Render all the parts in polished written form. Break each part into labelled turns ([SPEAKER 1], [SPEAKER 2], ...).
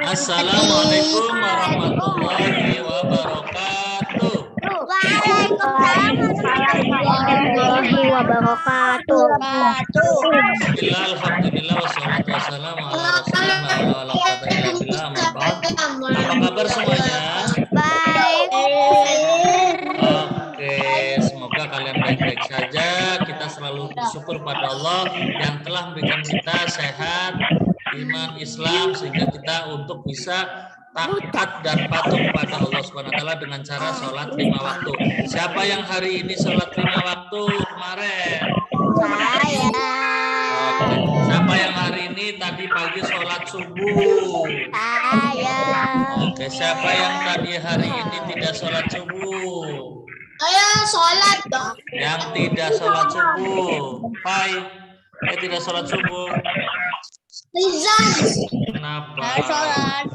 [SPEAKER 1] Assalamualaikum warahmatullahi wabarakatuh.
[SPEAKER 2] Waalaikumsalam warahmatullahi wabarakatuh.
[SPEAKER 1] Bismillah, alhamdulillah, wassalatu wassalamu ala rasulillah. Apa kabar semuanya?
[SPEAKER 2] Baik.
[SPEAKER 1] Oke, semoga kalian baik-baik saja. Kita selalu bersyukur pada Allah yang telah memberikan kita sehat, iman Islam, sehingga kita untuk bisa taat dan patuh kepada Allah Subhanahu wa taala dengan cara sholat 5 waktu. Siapa yang hari ini sholat 5 waktu kemarin?
[SPEAKER 2] Saya.
[SPEAKER 1] Oke. Siapa yang hari ini tadi pagi sholat subuh?
[SPEAKER 2] Saya.
[SPEAKER 1] Oke. Siapa yang tadi hari ini tidak sholat subuh?
[SPEAKER 3] Saya sholat dong.
[SPEAKER 1] Yang tidak sholat subuh? Hai. Tidak sholat subuh.
[SPEAKER 3] Rizal.
[SPEAKER 1] Kenapa?
[SPEAKER 3] Sholat.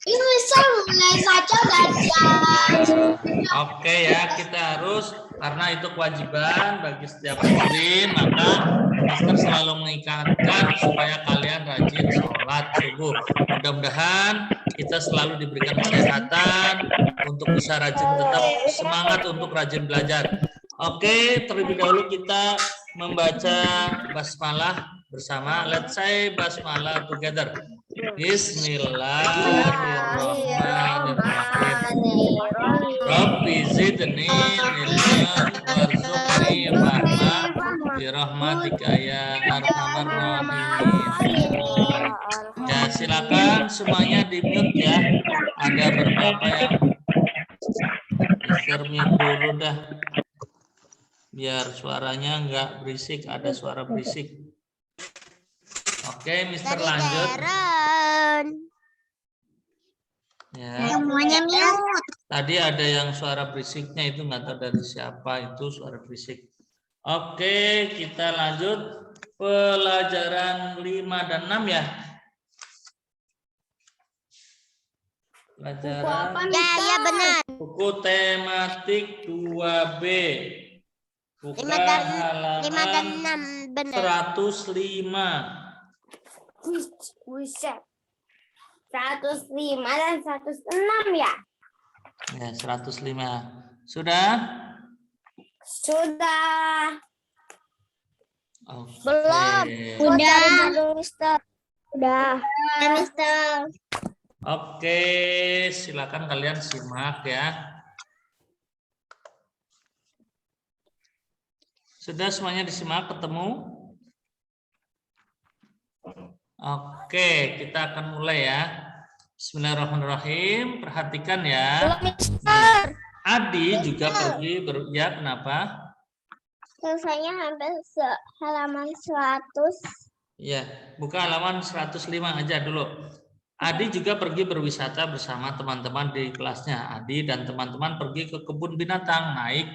[SPEAKER 3] Ini misal mulai saja belajar.
[SPEAKER 1] Oke ya, kita harus, karena itu kewajiban bagi setiap muslim, maka Mister selalu mengingatkan supaya kalian rajin sholat subuh. Mudah-mudahan kita selalu diberikan kesehatan untuk bisa rajin, tetap semangat untuk rajin belajar. Oke, terlebih dahulu kita membaca basmalah bersama. Let's say basmalah together. Bismillahirrahmanirrahim. Rabbi zidni ilman warzuqni fahma birahmatika ya arhamar rahimin. Ya, silakan semuanya di mute ya. Ada beberapa yang Mister mute dulu dah. Biar suaranya enggak berisik, ada suara berisik. Oke, Mister lanjut. Ya.
[SPEAKER 2] Semuanya mute.
[SPEAKER 1] Tadi ada yang suara berisiknya itu nggak tahu dari siapa itu suara berisik. Oke, kita lanjut pelajaran 5 dan 6 ya. Pelajaran
[SPEAKER 2] Ya benar.
[SPEAKER 1] buku tematik 2B. Buka
[SPEAKER 2] 5 dan
[SPEAKER 1] halaman
[SPEAKER 2] 6 benar.
[SPEAKER 1] 105.
[SPEAKER 2] Buset. 105 dan 106 ya?
[SPEAKER 1] Ya, 105. Sudah?
[SPEAKER 2] Sudah.
[SPEAKER 1] Oke.
[SPEAKER 2] Belum. Udah, Mister. Udah. Mister.
[SPEAKER 1] Oke, silakan kalian simak ya. Sudah semuanya disimak, ketemu? Oke, kita akan mulai ya. Bismillahirrahmanirrahim. Perhatikan ya.
[SPEAKER 2] Mister.
[SPEAKER 1] Adi juga pergi ya, kenapa?
[SPEAKER 2] Selesainya hampir halaman 100.
[SPEAKER 1] Ya, buka halaman 105 aja dulu. Adi juga pergi berwisata bersama teman-teman di kelasnya. Adi dan teman-teman pergi ke kebun binatang naik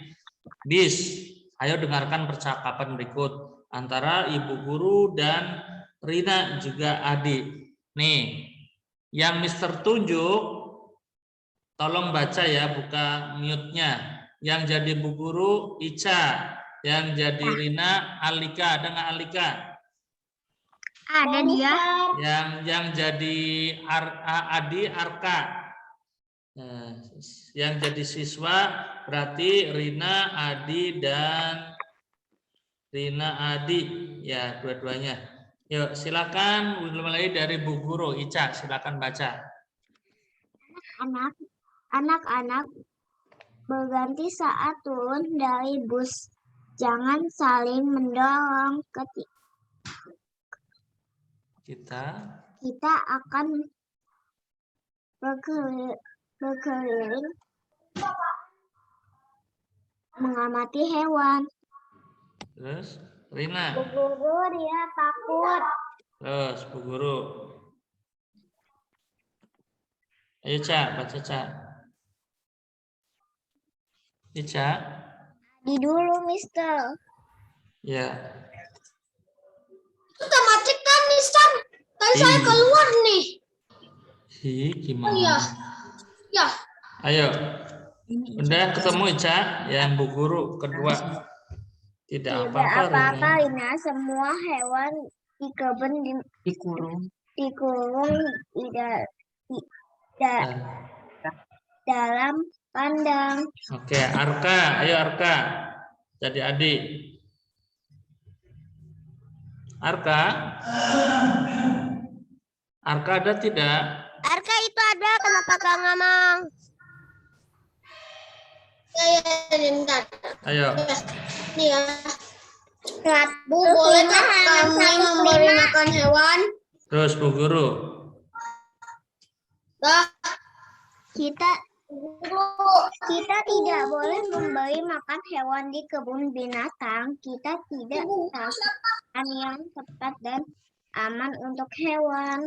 [SPEAKER 1] bis. Ayo dengarkan percakapan berikut antara ibu guru dan Rina juga Adi. Nih, yang Mister tunjuk, tolong baca ya, buka mute-nya. Yang jadi bu guru Ica, yang jadi Rina Alika. Ada nggak Alika?
[SPEAKER 2] Ada dia.
[SPEAKER 1] Yang jadi Adi Arka. Nah, yang jadi siswa berarti Rina Adi dan Rina Adi ya, dua-duanya. Yuk silakan mulai dari Bu Guru Ica, silakan baca.
[SPEAKER 2] Anak-anak berganti saat turun dari bus. Jangan saling mendorong. Kita akan berkeliling mengamati hewan.
[SPEAKER 1] Terus Rina.
[SPEAKER 2] Bu Guru dia takut.
[SPEAKER 1] Terus Bu Guru. Ayo Ca, baca Ca. Ica.
[SPEAKER 2] Di dulu Mister.
[SPEAKER 1] Ya.
[SPEAKER 3] Itu tematik kan Mister. Tadi saya keluar nih.
[SPEAKER 1] Gimana?
[SPEAKER 3] Oh, iya. Ya.
[SPEAKER 1] Ayo. Udah ketemu Ica, yang Bu Guru kedua. Tidak apa-apa
[SPEAKER 2] Rina. Semua hewan di kebun dikurung. dikurung dalam kandang.
[SPEAKER 1] Oke, Arka, ayo Arka. Jadi adik. Arka? Arka ada tidak?
[SPEAKER 3] Arka itu ada, kenapa gak ngomong? Ya,
[SPEAKER 1] Ayo.
[SPEAKER 3] nih ya. Bu, bolehkah kami memberi makan hewan?
[SPEAKER 1] Terus Bu Guru.
[SPEAKER 2] Kita tidak boleh memberi makan hewan di kebun binatang. Kita tidak melakukan yang tepat dan aman untuk hewan.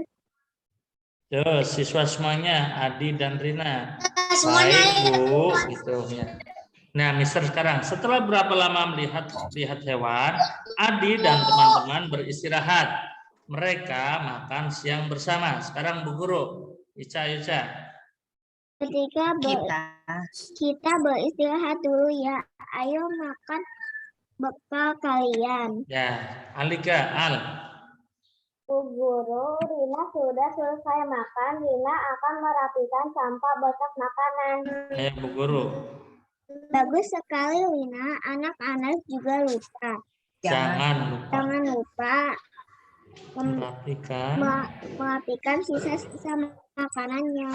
[SPEAKER 1] Terus siswa semuanya, Adi dan Rina.
[SPEAKER 3] Semuanya
[SPEAKER 1] Baik Bu, gitu ya. Nah, Mister sekarang setelah berapa lama melihat hewan, Adi dan teman-teman beristirahat. Mereka makan siang bersama. Sekarang Bu Guru, Ica.
[SPEAKER 2] Ketika kita beristirahat dulu ya. Ayo makan bekal kalian.
[SPEAKER 1] Ya, Alika, Al.
[SPEAKER 2] Bu Guru, Rina sudah selesai makan. Rina akan merapikan sampah bekas makanan.
[SPEAKER 1] Ayo Bu Guru.
[SPEAKER 2] Bagus sekali Rina. Anak-anak juga lupa.
[SPEAKER 1] Jangan
[SPEAKER 2] lupa
[SPEAKER 1] merapikan
[SPEAKER 2] sisa-sisa makanannya.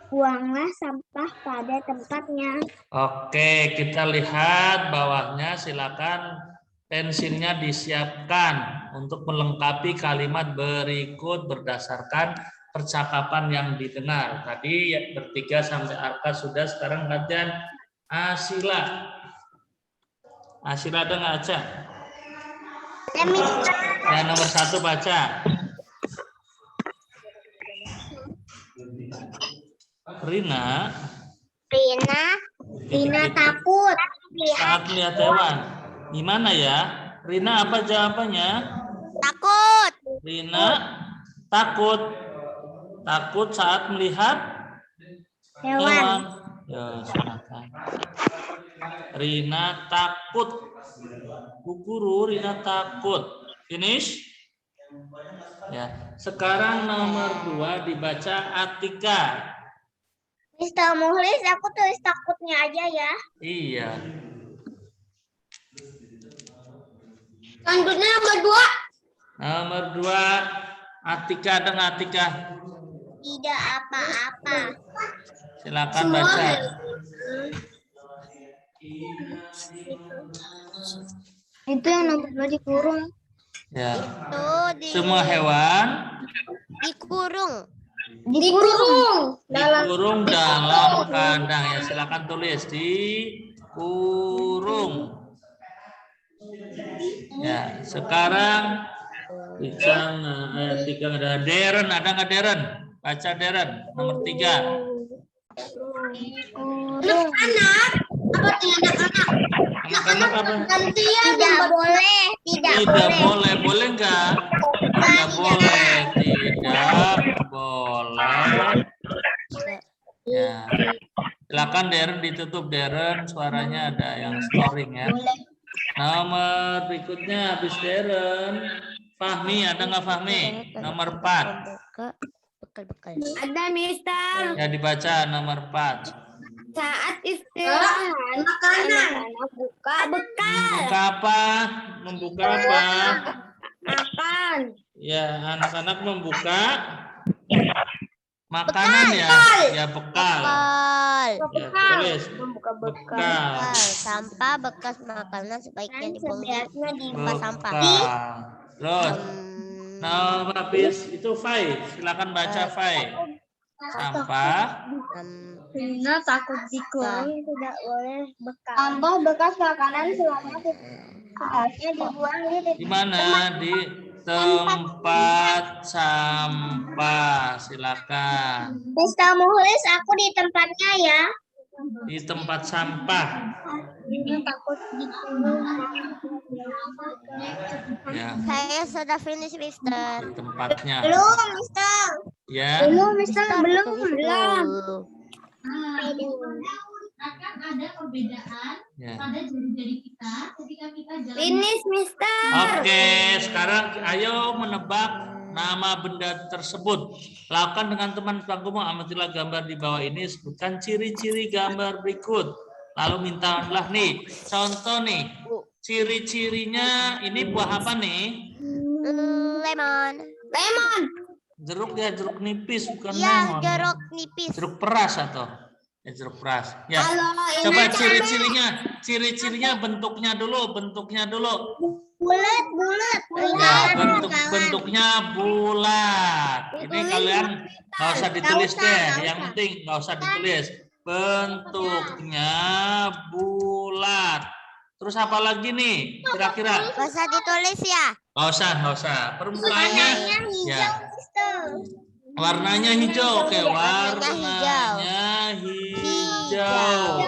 [SPEAKER 2] Buanglah sampah pada tempatnya.
[SPEAKER 1] Oke, kita lihat bawahnya, silakan pensilnya disiapkan untuk melengkapi kalimat berikut berdasarkan percakapan yang didengar. Tadi bertiga sampai Arka sudah, sekarang gantian Asila. Asila ada nggak Aca? Ya, nomor 1 baca. Rina
[SPEAKER 2] takut
[SPEAKER 1] saat melihat hewan. Gimana ya? Rina apa jawabannya?
[SPEAKER 3] takut.
[SPEAKER 1] Rina takut. Takut saat melihat hewan. Ya, silakan. Rina takut. Bu Guru, Rina takut. Finish? Ya. Sekarang nomor 2 dibaca Atika.
[SPEAKER 2] Mister Muhlis, aku tulis takutnya aja ya.
[SPEAKER 1] Iya.
[SPEAKER 3] Selanjutnya nomor 2.
[SPEAKER 1] Nomor 2 Atika dan Atika.
[SPEAKER 2] Tidak apa-apa.
[SPEAKER 1] Silakan baca.
[SPEAKER 2] Itu yang nomor 2 dikurung.
[SPEAKER 1] Ya.
[SPEAKER 3] Itu
[SPEAKER 1] Semua hewan
[SPEAKER 3] dikurung.
[SPEAKER 1] dikurung dalam kandang. Ya, silakan tulis dikurung. Ya, sekarang Icang ayat 3 ada Deren, ada nggak Deren? Baca Deren nomor 3.
[SPEAKER 3] Anak-anak, apa nih anak-anak?
[SPEAKER 1] Anak-anak apa?
[SPEAKER 3] Gantian
[SPEAKER 2] Tidak boleh.
[SPEAKER 1] Tidak boleh. Boleh nggak? Tidak boleh. Tidak boleh. Ya. Silakan Deren ditutup Deren, suaranya ada yang storing ya. Nomor berikutnya habis Deren. Fahmi, ada nggak Fahmi? Nomor 4.
[SPEAKER 3] Bekal.
[SPEAKER 2] Ada Mister.
[SPEAKER 1] Ya dibaca nomor 4.
[SPEAKER 2] Saat istirahat, anak-anak buka bekal.
[SPEAKER 1] Membuka apa? Membuka apa?
[SPEAKER 2] Makan.
[SPEAKER 1] Ya, anak-anak membuka makanan ya. Ya, bekal. Ya, tulis.
[SPEAKER 2] Membuka
[SPEAKER 1] Bekal.
[SPEAKER 3] Sampah bekas makanan sebaiknya dibongkar
[SPEAKER 2] Sebaiknya
[SPEAKER 3] sampah.
[SPEAKER 1] Terus, nomor habis itu Fai. Silakan baca Fai. Sampah.
[SPEAKER 2] Rina takut dikurung, tidak boleh bekal. Sampah bekas makanan seharusnya dibuang
[SPEAKER 1] Di mana? Di tempat sampah. Silakan.
[SPEAKER 2] Mister Muhlis, aku di tempatnya ya.
[SPEAKER 1] Di tempat sampah.
[SPEAKER 2] Rina takut dikurung.
[SPEAKER 1] Ya,
[SPEAKER 3] Saya sudah finish, Mister.
[SPEAKER 1] di tempatnya.
[SPEAKER 2] Belum, Mister.
[SPEAKER 1] Ya.
[SPEAKER 2] Mister. Belum.
[SPEAKER 4] Akan ada perbedaan
[SPEAKER 1] Ya.
[SPEAKER 4] pada jari-jari kita ketika kita jalan.
[SPEAKER 2] Finish, Mister.
[SPEAKER 1] Oke, sekarang ayo menebak nama benda tersebut. Lakukan dengan teman sebangkumu. Amatilah gambar di bawah ini. Sebutkan ciri-ciri gambar berikut. Lalu mintalah nih. Contoh nih. Ciri-cirinya ini buah apa nih?
[SPEAKER 3] Lemon.
[SPEAKER 1] Jeruk ya, jeruk nipis bukan
[SPEAKER 3] Iya,
[SPEAKER 1] lemon.
[SPEAKER 3] jeruk nipis.
[SPEAKER 1] Jeruk peras atau jeruk peras. Ya.
[SPEAKER 3] Kalau
[SPEAKER 1] Coba ciri-cirinya bentuknya dulu.
[SPEAKER 2] Bulat.
[SPEAKER 1] Ya, bentuknya bulat. Ini kalian nggak usah ditulis deh. Yang penting nggak usah ditulis. Bentuknya bulat. Terus apa lagi nih? Kira-kira?
[SPEAKER 3] Gak usah ditulis ya.
[SPEAKER 1] Nggak usah. Permukaannya ya. Warnanya hijau. Oke, warnanya hijau.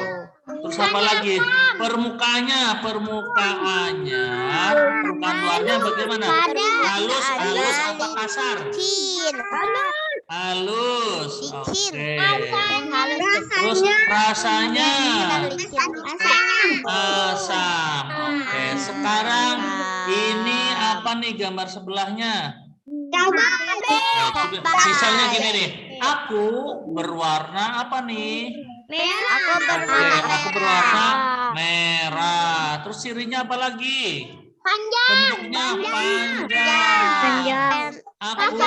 [SPEAKER 1] Terus apa lagi? Permukaannya luarnya bagaimana? Halus apa kasar? Halus. Oke. Terus rasanya asam. Oke. Sekarang ini apa nih gambar sebelahnya? Misalnya gini nih. Aku berwarna apa nih? Aku berwarna merah. Terus cirinya apa lagi? Bentuknya panjang. Aku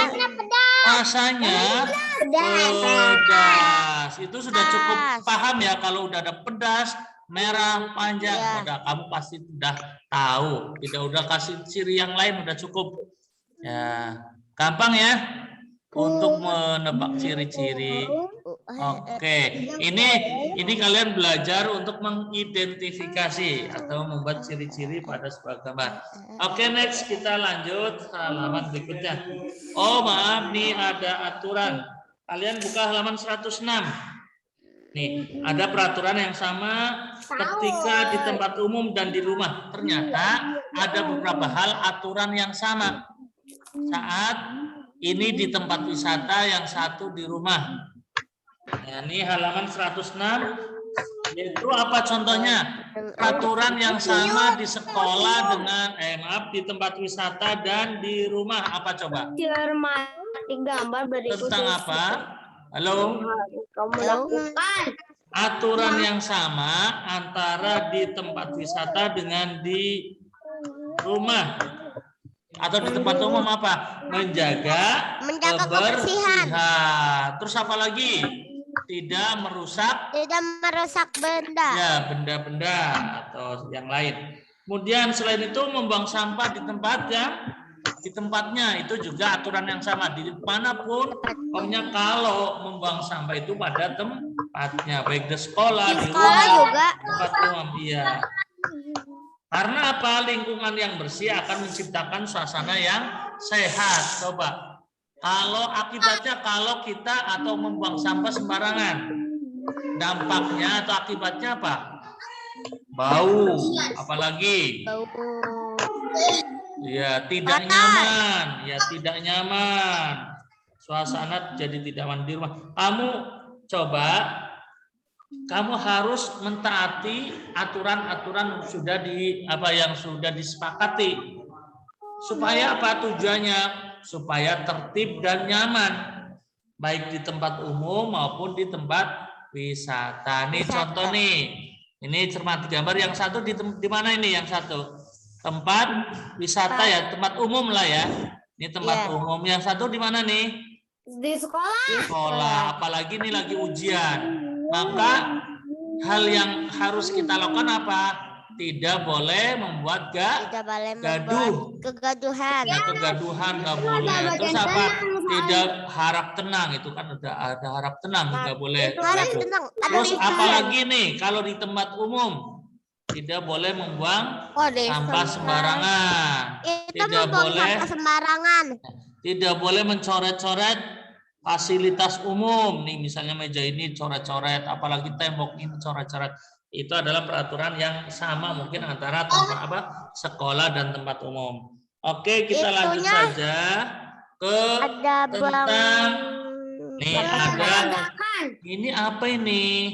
[SPEAKER 1] rasanya pedas. Itu sudah cukup paham ya kalau udah ada pedas, merah, panjang. Udah kamu pasti sudah tahu. Tidak udah kasih ciri yang lain udah cukup. Ya, gampang ya untuk menebak ciri-ciri. Oke, ini kalian belajar untuk mengidentifikasi atau membuat ciri-ciri pada sebuah gambar. Oke, next kita lanjut halaman berikutnya. Oh maaf, nih ada aturan. Kalian buka halaman 106. Nih, ada peraturan yang sama ketika di tempat umum dan di rumah. Ternyata ada beberapa hal aturan yang sama. Saat ini di tempat wisata, yang satu di rumah. Nah, ini halaman 106. Yaitu apa contohnya? Peraturan yang sama di sekolah dengan di tempat wisata dan di rumah. Apa coba?
[SPEAKER 2] Gambar berikut.
[SPEAKER 1] Tentang apa? Halo? Aturan yang sama antara di tempat wisata dengan di rumah. Atau di tempat umum apa? Menjaga kebersihan. Terus apa lagi? Tidak merusak
[SPEAKER 3] benda.
[SPEAKER 1] Ya, benda-benda atau yang lain. Kemudian selain itu membuang sampah di tempatnya itu juga aturan yang sama dimanapun. Pokoknya kalau membuang sampah itu pada tempatnya, baik di sekolah, di rumah,
[SPEAKER 3] juga.
[SPEAKER 1] tempat umum. Iya. Karena apa? Lingkungan yang bersih akan menciptakan suasana yang sehat. Coba. Kalau akibatnya kalau kita atau membuang sampah sembarangan. Dampaknya atau akibatnya apa? Bau. Apalagi?
[SPEAKER 3] Bau.
[SPEAKER 1] Ya, tidak nyaman. Ya, tidak nyaman. Suasana jadi tidak nyaman di rumah. Kamu harus mentaati aturan-aturan yang sudah disepakati. Supaya apa tujuannya? Supaya tertib dan nyaman. Baik di tempat umum maupun di tempat wisata. Nih contoh nih. Ini cermati gambar yang satu di mana ini yang satu? Tempat wisata ya, tempat umum lah ya. Ini tempat umum. Yang satu di mana nih?
[SPEAKER 2] Di sekolah.
[SPEAKER 1] Sekolah. Apalagi ini lagi ujian. Maka hal yang harus kita lakukan apa? Tidak boleh membuat gaduh.
[SPEAKER 3] Kegaduhan.
[SPEAKER 1] Ya, kegaduhan nggak boleh. Terus apa? Tidak harap tenang. Itu kan ada harap tenang, nggak boleh. Terus apalagi nih kalau di tempat umum tidak boleh membuang sampah sembarangan. Tidak boleh mencoret-coret fasilitas umum. Nih misalnya meja ini coret-coret, apalagi tembok ini coret-coret. Itu adalah peraturan yang sama mungkin antara sekolah dan tempat umum. Oke, kita lanjut saja ke tentang ini apa ini?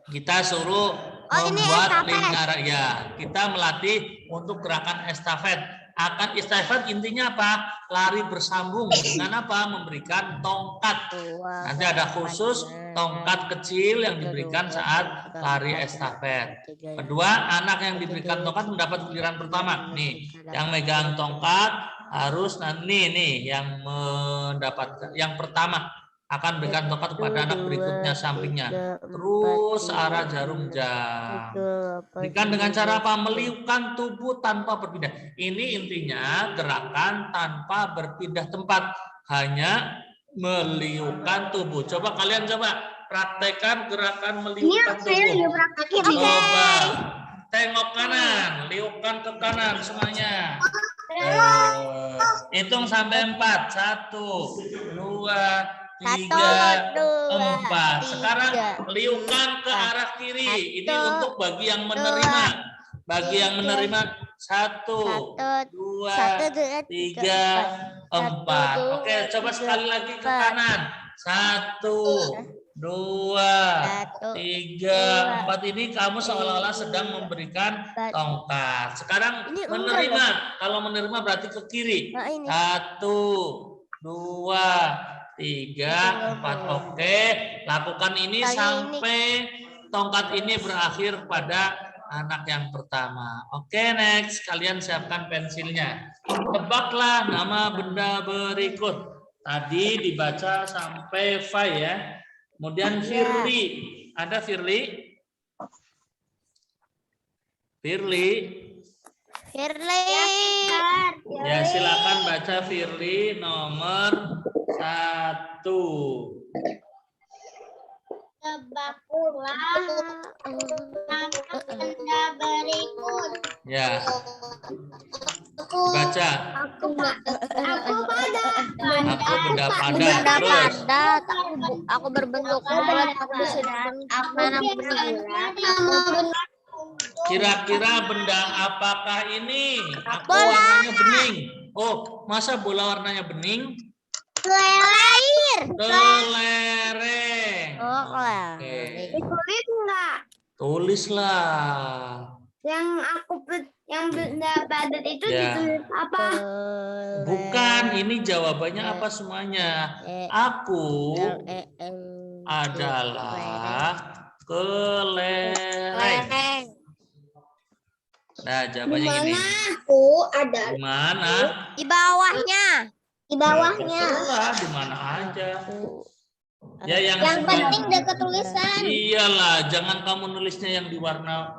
[SPEAKER 1] Kita suruh membuat lingkaran ya. Kita melatih untuk gerakan estafet. akan istihfad intinya apa? Lari bersambung dengan apa? Memberikan tongkat. Nanti ada khusus tongkat kecil yang diberikan saat lari estafet. Kedua, anak yang diberikan tongkat mendapat giliran pertama. Nih, yang megang tongkat harus nih yang mendapatkan yang pertama akan berikan tongkat kepada anak berikutnya sampingnya. Terus arah jarum jam. Berikan dengan cara apa? Meliukkan tubuh tanpa berpindah. Ini intinya gerakan tanpa berpindah tempat. Hanya meliukkan tubuh. Coba kalian praktekkan gerakan meliukkan tubuh. Coba tengok kanan, liukkan ke kanan semuanya. Hitung sampai 4. 1, 2, 3, 4. Sekarang liukan ke arah kiri. Ini untuk bagi yang menerima. Bagi yang menerima 1, 2, 3, 4. Oke, coba sekali lagi ke kanan. 1, 2, 3, 4. Ini kamu seolah-olah sedang memberikan tongkat. Sekarang menerima. Kalau menerima berarti ke kiri. 1, 2, 3, 4. Oke, lakukan ini sampai tongkat ini berakhir pada anak yang pertama. Oke, next. Kalian siapkan pensilnya. Tebaklah nama benda berikut. Tadi dibaca sampai Fa ya. Kemudian Firly. Ada Firly? Firly? Ya, silakan baca Firly nomor 1.
[SPEAKER 2] Tebaklah nama benda berikut.
[SPEAKER 1] Ya. Baca.
[SPEAKER 2] Aku pada.
[SPEAKER 1] Aku benda padat. Terus.
[SPEAKER 2] Aku berbentuk bulat. Aku berbentuk.
[SPEAKER 1] Kira-kira benda apakah ini? Aku warnanya bening. Oh, masa bola warnanya bening?
[SPEAKER 2] Kelereng.
[SPEAKER 1] Kelereng. Oke.
[SPEAKER 2] Ditulis enggak?
[SPEAKER 1] Tulislah.
[SPEAKER 2] Yang benda padat itu
[SPEAKER 1] Ya.
[SPEAKER 2] ditulis apa?
[SPEAKER 1] Bukan, ini jawabannya apa semuanya? Aku adalah kelereng. Nah, jawabannya gini.
[SPEAKER 2] Aku ada
[SPEAKER 1] Di mana?
[SPEAKER 2] di bawahnya. Di bawahnya.
[SPEAKER 1] Terserah, di mana aja. Ya, yang
[SPEAKER 2] penting dekat tulisan.
[SPEAKER 1] Iyalah, jangan kamu nulisnya yang di warna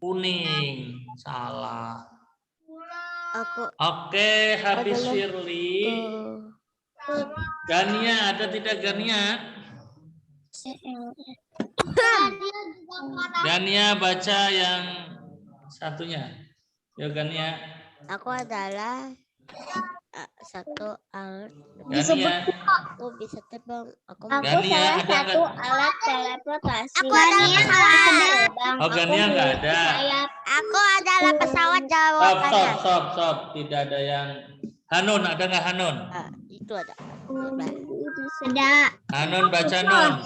[SPEAKER 1] kuning. Salah. Oke, habis Firly. Gania, ada tidak Gania? Gania baca yang satunya. Ya Gania.
[SPEAKER 5] Aku adalah satu alat.
[SPEAKER 1] Gania.
[SPEAKER 5] Aku bisa terbang. Aku
[SPEAKER 1] Gania ada
[SPEAKER 2] satu
[SPEAKER 1] nggak?
[SPEAKER 2] alat teleportasi.
[SPEAKER 5] Aku adalah pesawat.
[SPEAKER 1] Oh, Gania nggak ada.
[SPEAKER 5] Aku adalah pesawat
[SPEAKER 1] Stop,
[SPEAKER 5] jawabannya.
[SPEAKER 1] stop. Tidak ada yang. Hanun, ada nggak Hanun?
[SPEAKER 5] Itu ada.
[SPEAKER 2] Ada.
[SPEAKER 1] Hanun baca Nun.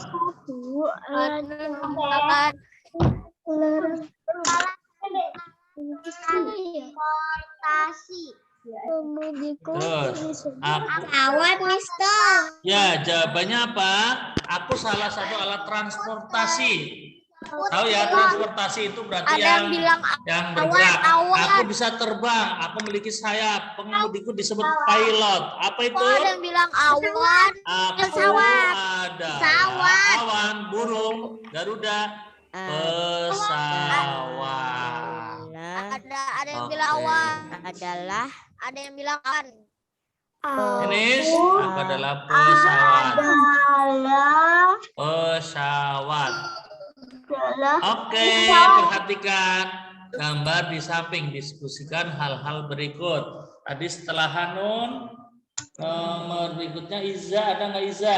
[SPEAKER 2] Transportasi.
[SPEAKER 1] Terus, aku.
[SPEAKER 2] Pesawat, Mister.
[SPEAKER 1] Ya, jawabannya apa? Aku salah satu alat transportasi. Tahu ya, transportasi itu berarti yang bergerak. Aku bisa terbang, aku memiliki sayap. Pengemudiku disebut pilot. Apa itu?
[SPEAKER 5] Ada yang bilang awan.
[SPEAKER 1] Aku
[SPEAKER 5] pesawat.
[SPEAKER 1] adalah awan, burung, Garuda, pesawat.
[SPEAKER 5] Ada yang bilang
[SPEAKER 1] Oke.
[SPEAKER 5] awan. Ada yang bilang awan.
[SPEAKER 1] Finish. Aku adalah pesawat. Pesawat. Oke, perhatikan gambar di samping, diskusikan hal-hal berikut. Tadi setelah Hanun, nomor berikutnya Iza, ada nggak Iza?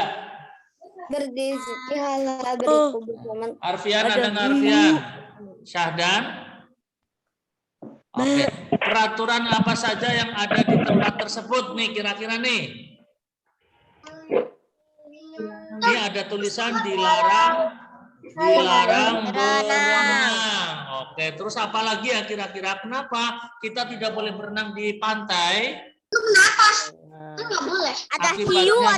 [SPEAKER 2] Berdiskusi hal-hal berikut bersama.
[SPEAKER 1] Arfian, ada nggak Arfian? Syahdan? Oke, peraturan apa saja yang ada di tempat tersebut nih kira-kira nih? Ini ada tulisan dilarang Dilarang
[SPEAKER 5] Berenang.
[SPEAKER 1] berenang. Oke, terus apa lagi ya kira-kira? Kenapa kita tidak boleh berenang di pantai?
[SPEAKER 3] Nggak boleh.
[SPEAKER 5] Ada hiu
[SPEAKER 1] ya,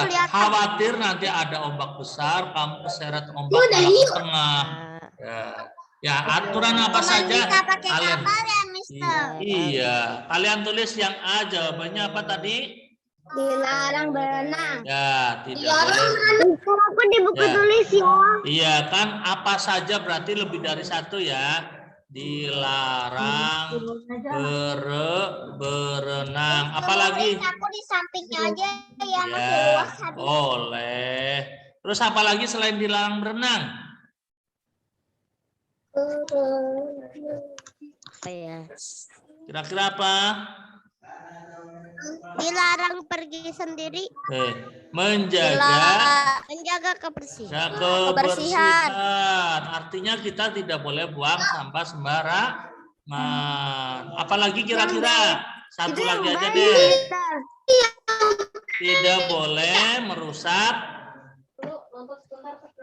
[SPEAKER 5] kelihatan.
[SPEAKER 1] khawatir nanti ada ombak besar, kamu keseret ombak
[SPEAKER 3] Ada
[SPEAKER 1] malah ke
[SPEAKER 3] hiu.
[SPEAKER 1] tengah. Ya, aturan apa
[SPEAKER 2] Cuman
[SPEAKER 1] saja
[SPEAKER 2] bisa pakai
[SPEAKER 1] kalian.
[SPEAKER 2] kapal ya, Mister.
[SPEAKER 1] Iya, kalian tulis yang A, jawabannya apa tadi?
[SPEAKER 2] Dilarang berenang.
[SPEAKER 1] Ya, tidak
[SPEAKER 3] Dilarang
[SPEAKER 1] boleh.
[SPEAKER 2] Aku di buku
[SPEAKER 1] Ya.
[SPEAKER 2] tulis ya.
[SPEAKER 1] Iya kan, apa saja berarti lebih dari satu ya. Dilarang berenang. Apalagi?
[SPEAKER 2] Aku di sampingnya aja ya, masih
[SPEAKER 1] Ya,
[SPEAKER 2] luas habis.
[SPEAKER 1] boleh. Terus apa lagi selain dilarang berenang?
[SPEAKER 5] Apa ya?
[SPEAKER 1] Kira-kira apa?
[SPEAKER 5] Dilarang pergi sendiri. Menjaga kebersihan.
[SPEAKER 1] Kebersihan. Artinya kita tidak boleh buang sampah sembarangan. Apalagi kira-kira? Satu lagi aja deh. Tidak boleh merusak.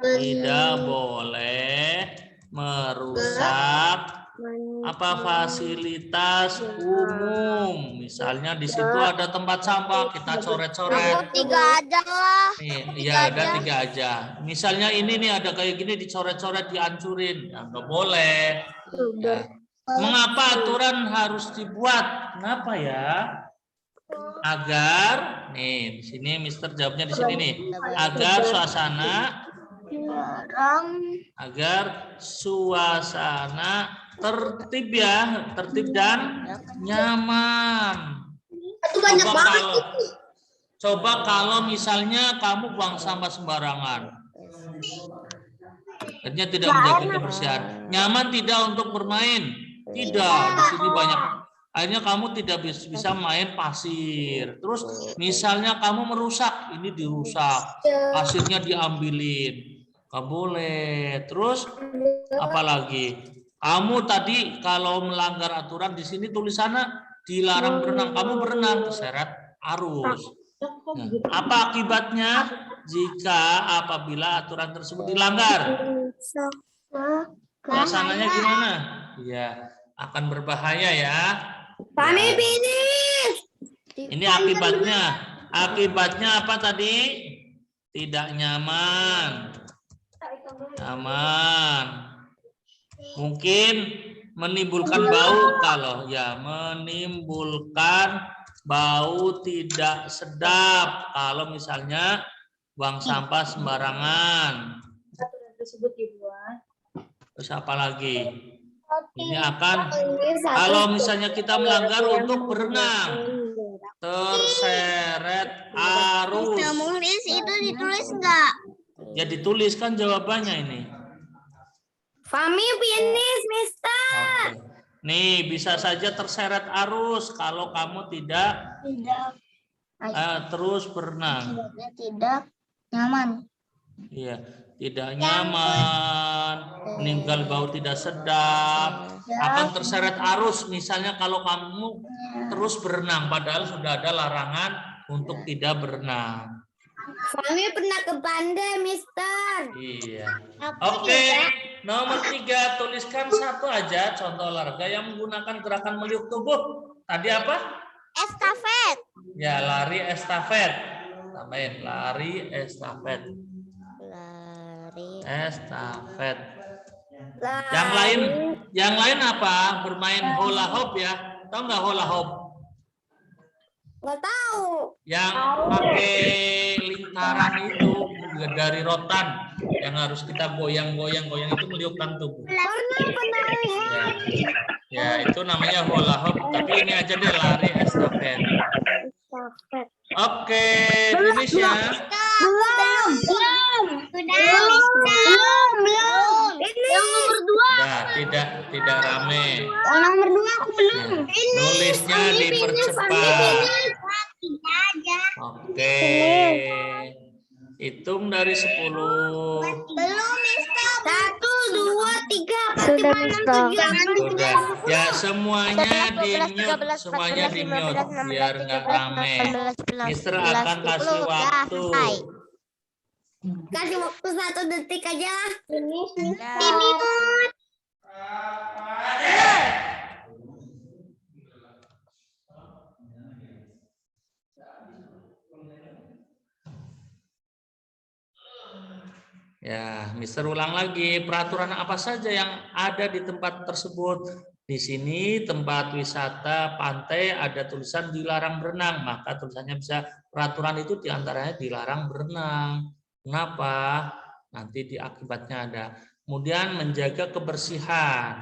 [SPEAKER 1] Tidak boleh merusak apa fasilitas umum. Misalnya di situ ada tempat sampah, kita coret-coret.
[SPEAKER 5] 3 aja lah.
[SPEAKER 1] Iya, ada 3 aja. Misalnya ini nih ada kayak gini dicoret-coret, dihancurin, ya, nggak boleh. Ya. Mengapa aturan harus dibuat? Kenapa ya? Agar nih di sini Mister jawabnya di sini nih. Agar suasana tertib ya, tertib dan nyaman.
[SPEAKER 3] Itu banyak banget.
[SPEAKER 1] Coba kalau misalnya kamu buang sampah sembarangan, artinya tidak menjaga kebersihan. Nyaman tidak untuk bermain? Tidak. Di sini banyak. Akhirnya kamu tidak bisa main pasir. Terus misalnya kamu merusak, ini dirusak, pasirnya diambilin, nggak boleh. Terus apalagi? Kamu tadi kalau melanggar aturan di sini tulisannya dilarang berenang, kamu berenang keseret arus. Nah, apa akibatnya jika apabila aturan tersebut dilanggar? Pelaksanaannya gimana? Ya, akan berbahaya ya.
[SPEAKER 2] Kami finish.
[SPEAKER 1] Ini akibatnya. Akibatnya apa tadi? Tidak nyaman. Aman. Mungkin menimbulkan bau kalau ya menimbulkan bau tidak sedap kalau misalnya buang sampah sembarangan. Terus apa lagi? Ini akan kalau misalnya kita melanggar untuk berenang terseret arus.
[SPEAKER 2] Mulis itu ditulis enggak?
[SPEAKER 1] Ya dituliskan jawabannya ini.
[SPEAKER 2] Kami finish, Mister.
[SPEAKER 1] Oke. Nih bisa saja terseret arus kalau kamu tidak terus berenang.
[SPEAKER 2] Tidak nyaman.
[SPEAKER 1] Iya, tidak nyaman, meninggal bau tidak sedap, akan terseret arus. Misalnya kalau kamu terus berenang, padahal sudah ada larangan untuk tidak berenang.
[SPEAKER 2] Kami pernah ke pantai, Mister.
[SPEAKER 1] Iya. Oke, nomor 3 tuliskan satu aja contoh olahraga yang menggunakan gerakan meliuk tubuh. Tadi apa?
[SPEAKER 5] Estafet.
[SPEAKER 1] Ya, lari estafet. Tambahin lari estafet. Estafet. Yang lain apa? Bermain hula hoop ya. Tahu nggak hula hoop?
[SPEAKER 2] Nggak tahu.
[SPEAKER 1] Yang pakai lingkaran itu dari rotan yang harus kita goyang-goyang itu meliukkan tubuh.
[SPEAKER 2] Pernah ya.
[SPEAKER 1] Ya, itu namanya hula hoop. Tapi ini aja deh lari estafet. Oke, finish ya.
[SPEAKER 2] Belum. Belum. Ini yang nomor 2.
[SPEAKER 1] Tidak rame.
[SPEAKER 2] Oh, nomor 2 aku belum.
[SPEAKER 1] Nulisnya dipercepat. Oke. Hitung dari 10.
[SPEAKER 2] Belum, Mister. 1, 2, 3.
[SPEAKER 5] Sudah, Mister.
[SPEAKER 1] Sudah. Ya, semuanya di-mute. Semuanya di-mute biar nggak rame. Mister akan kasih waktu.
[SPEAKER 3] Kasih waktu 1 detik aja.
[SPEAKER 2] Finish,
[SPEAKER 5] Ya.
[SPEAKER 2] Mister.
[SPEAKER 1] Ya, Mister ulang lagi, peraturan apa saja yang ada di tempat tersebut? Di sini tempat wisata pantai ada tulisan dilarang berenang, maka tulisannya bisa peraturan itu diantaranya dilarang berenang. Kenapa? Nanti di akibatnya ada. Kemudian menjaga kebersihan.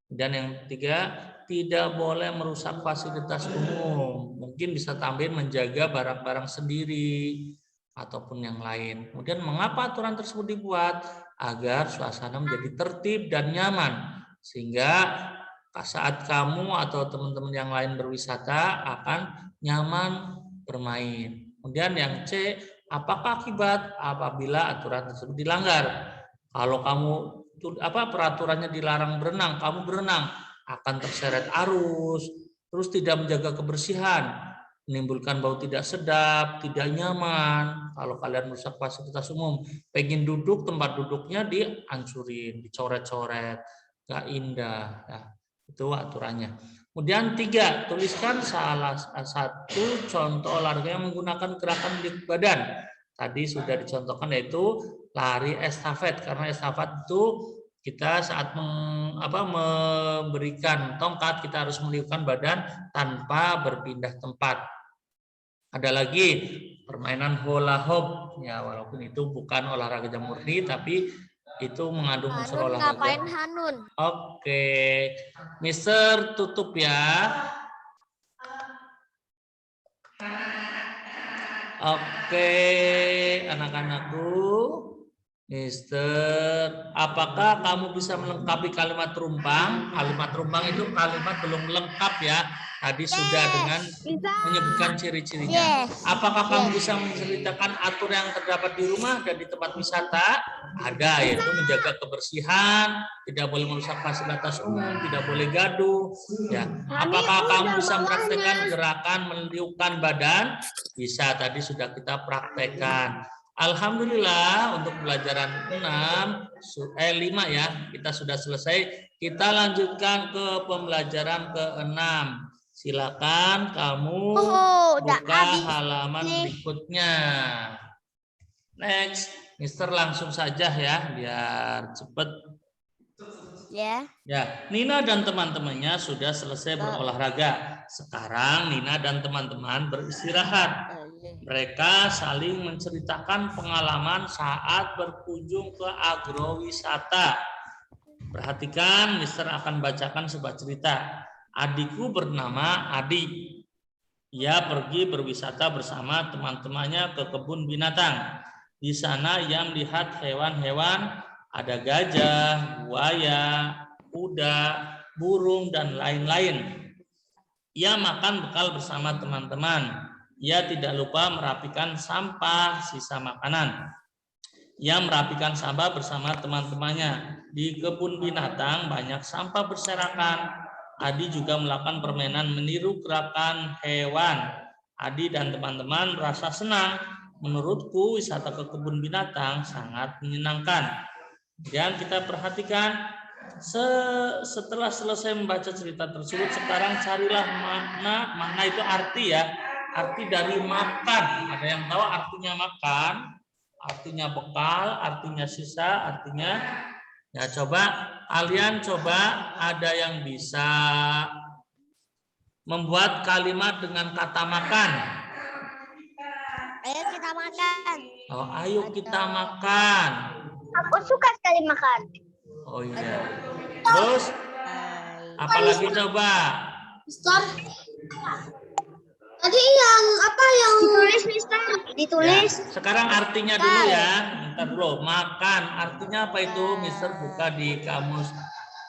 [SPEAKER 1] Dan yang ketiga, tidak boleh merusak fasilitas umum. Mungkin bisa tambahin menjaga barang-barang sendiri ataupun yang lain. Kemudian mengapa aturan tersebut dibuat? Agar suasana menjadi tertib dan nyaman. Sehingga saat kamu atau teman-teman yang lain berwisata akan nyaman bermain. Kemudian yang C, apakah akibat apabila aturan tersebut dilanggar? Kalau kamu peraturannya dilarang berenang, kamu berenang akan terseret arus, terus tidak menjaga kebersihan, menimbulkan bau tidak sedap, tidak nyaman. Kalau kalian merusak fasilitas umum, pengen duduk, tempat duduknya dihancurin, dicoret-coret, gak indah. Nah, itu aturannya. Kemudian 3, tuliskan salah satu contoh olahraga yang menggunakan gerakan di badan. Tadi sudah dicontohkan yaitu lari estafet, karena estafet itu kita saat memberikan tongkat kita harus meniupkan badan tanpa berpindah tempat. Ada lagi permainan hula hoop, ya walaupun itu bukan olahraga murni tapi itu mengandung unsur
[SPEAKER 5] Hanun
[SPEAKER 1] olahraga.
[SPEAKER 5] ngapain Hanun?
[SPEAKER 1] Oke, Mister tutup ya. Oke, anak-anakku. Mister, apakah kamu bisa melengkapi kalimat rumpang? Kalimat rumpang itu kalimat belum lengkap ya. Tadi sudah dengan menyebutkan ciri-cirinya.
[SPEAKER 5] Yes.
[SPEAKER 1] Apakah kamu bisa menceritakan atur yang terdapat di rumah dan di tempat wisata? Ada, yaitu menjaga kebersihan, tidak boleh merusak fasilitas umum, tidak boleh gaduh. Ya. Apakah kamu bisa mempraktekkan gerakan meniupkan badan? Bisa, tadi sudah kita praktekkan. Alhamdulillah untuk pelajaran 5 ya, kita sudah selesai. Kita lanjutkan ke pembelajaran ke-6. Silakan kamu buka halaman berikutnya. Next, Mister langsung saja ya, biar cepat.
[SPEAKER 5] Ya.
[SPEAKER 1] Ya, Nina dan teman-temannya sudah selesai berolahraga. Sekarang Nina dan teman-teman beristirahat. Mereka saling menceritakan pengalaman saat berkunjung ke agrowisata. Perhatikan, Mister akan bacakan sebuah cerita. Adikku bernama Adi. Ia pergi berwisata bersama teman-temannya ke kebun binatang. Di sana ia melihat hewan-hewan, ada gajah, buaya, kuda, burung, dan lain-lain. Ia makan bekal bersama teman-teman. Ia tidak lupa merapikan sampah sisa makanan. Ia merapikan sampah bersama teman-temannya. Di kebun binatang banyak sampah berserakan. Adi juga melakukan permainan meniru gerakan hewan. Adi dan teman-teman merasa senang. Menurutku wisata ke kebun binatang sangat menyenangkan. Dan kita perhatikan, setelah selesai membaca cerita tersebut, sekarang carilah makna itu arti ya. Arti dari makan. Ada yang tahu artinya makan? Artinya bekal, artinya sisa, artinya ya coba kalian ada yang bisa membuat kalimat dengan kata makan.
[SPEAKER 5] Ayo kita makan.
[SPEAKER 1] Oh, ayo kita makan.
[SPEAKER 2] Aku suka sekali makan.
[SPEAKER 1] Oh iya. Terus apalagi coba?
[SPEAKER 3] Mister. Tadi yang apa yang
[SPEAKER 2] Ditulis, Mister. Ditulis.
[SPEAKER 1] Ya, sekarang artinya dulu ya. Bentar dulu. Makan. Artinya apa itu? Mister buka di kamus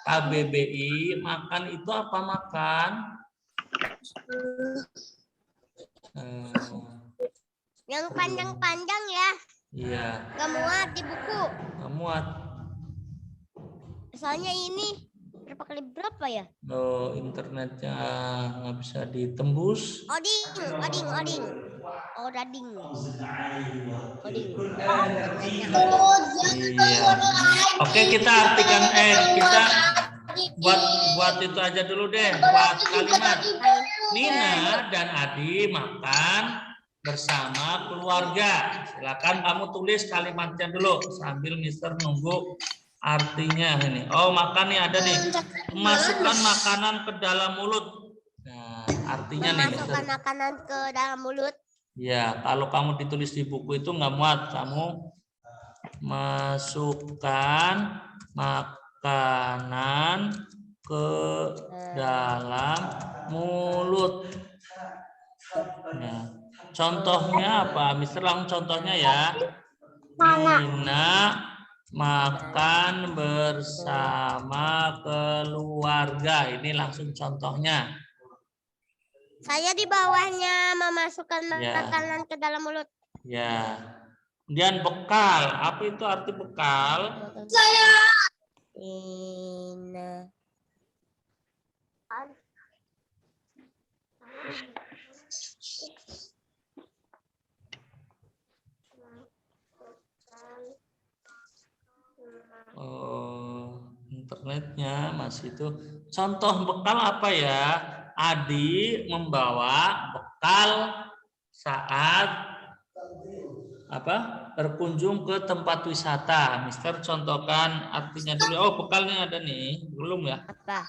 [SPEAKER 1] KBBI. Makan itu apa makan?
[SPEAKER 5] Yang panjang-panjang ya.
[SPEAKER 1] Iya.
[SPEAKER 5] Gak muat di buku.
[SPEAKER 1] Gak muat.
[SPEAKER 5] Soalnya ini berapa kali berapa ya?
[SPEAKER 1] Oh, internetnya nggak bisa ditembus.
[SPEAKER 5] Oding. Odading. Oding.
[SPEAKER 1] Iya. Oke, kita artikan kita buat itu aja dulu deh, buat kalimat. Nina dan Adi makan bersama keluarga. Silakan kamu tulis kalimatnya dulu sambil Mister nunggu artinya ini. Oh, makan nih ada nih. Memasukkan makanan ke dalam mulut. Nah, artinya nih Mister.
[SPEAKER 5] Memasukkan makanan ke dalam mulut.
[SPEAKER 1] Ya, kalau kamu ditulis di buku itu nggak muat. Kamu masukkan makanan ke dalam mulut. Nah, contohnya apa? Mister langsung contohnya ya. Nina makan bersama keluarga. Ini langsung contohnya.
[SPEAKER 5] Saya di bawahnya memasukkan
[SPEAKER 1] Ya.
[SPEAKER 5] makanan ke dalam mulut.
[SPEAKER 1] Ya. Kemudian bekal. Apa itu arti bekal?
[SPEAKER 5] Nina.
[SPEAKER 1] Internetnya masih itu. Contoh bekal apa ya? Adi membawa bekal saat berkunjung ke tempat wisata. Mister contohkan artinya dulu. Oh, bekalnya ada nih, belum ya?
[SPEAKER 5] Apa?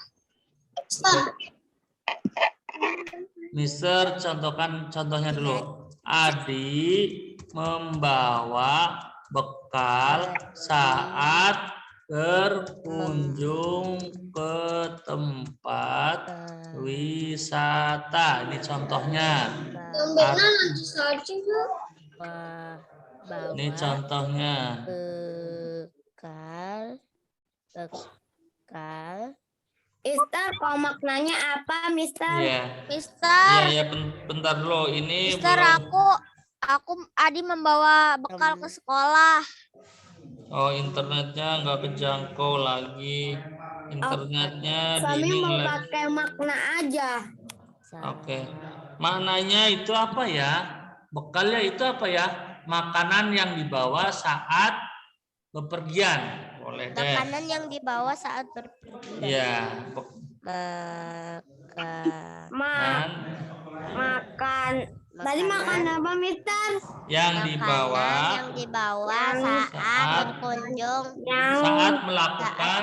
[SPEAKER 1] Mister contohkan contohnya dulu. Adi membawa bekal saat berkunjung ke tempat wisata. Ini contohnya. Ini contohnya.
[SPEAKER 5] Bekal.
[SPEAKER 2] Mister, kalau maknanya apa, Mister?
[SPEAKER 1] Iya.
[SPEAKER 5] Mister.
[SPEAKER 1] Iya, bentar dulu. Ini
[SPEAKER 5] Mister,
[SPEAKER 1] belum.
[SPEAKER 5] Adi membawa bekal ke sekolah.
[SPEAKER 1] Oh, internetnya nggak kejangkau lagi. Internetnya
[SPEAKER 2] Kami
[SPEAKER 1] di
[SPEAKER 2] mau pakai makna aja.
[SPEAKER 1] Oke. Maknanya itu apa ya? Bekalnya itu apa ya? Makanan yang dibawa saat bepergian. Boleh deh.
[SPEAKER 5] Makanan yang dibawa saat berpergian.
[SPEAKER 1] Iya.
[SPEAKER 2] Makan. Tadi makan apa, Mister?
[SPEAKER 1] Yang dibawa
[SPEAKER 5] saat berkunjung.
[SPEAKER 1] Saat melakukan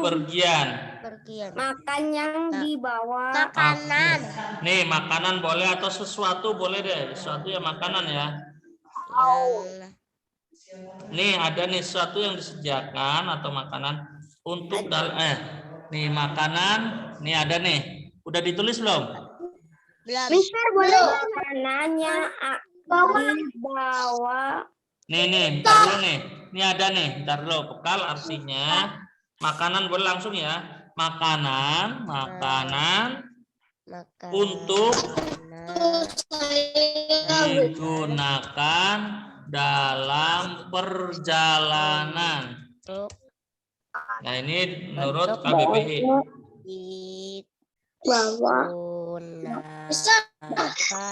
[SPEAKER 1] bepergian.
[SPEAKER 2] Makan yang dibawa.
[SPEAKER 5] Makanan.
[SPEAKER 1] Nih, makanan boleh atau sesuatu boleh deh. Sesuatu ya makanan ya. Nih ada nih sesuatu yang disediakan atau makanan untuk nih makanan nih ada nih. Udah ditulis belum?
[SPEAKER 2] Mister, boleh makanannya dibawa.
[SPEAKER 1] Nih, ntar dulu nih. Ini ada nih, ntar dulu. Bekal artinya makanan boleh langsung ya. Makanan untuk digunakan dalam perjalanan. Nah, ini menurut KBBI.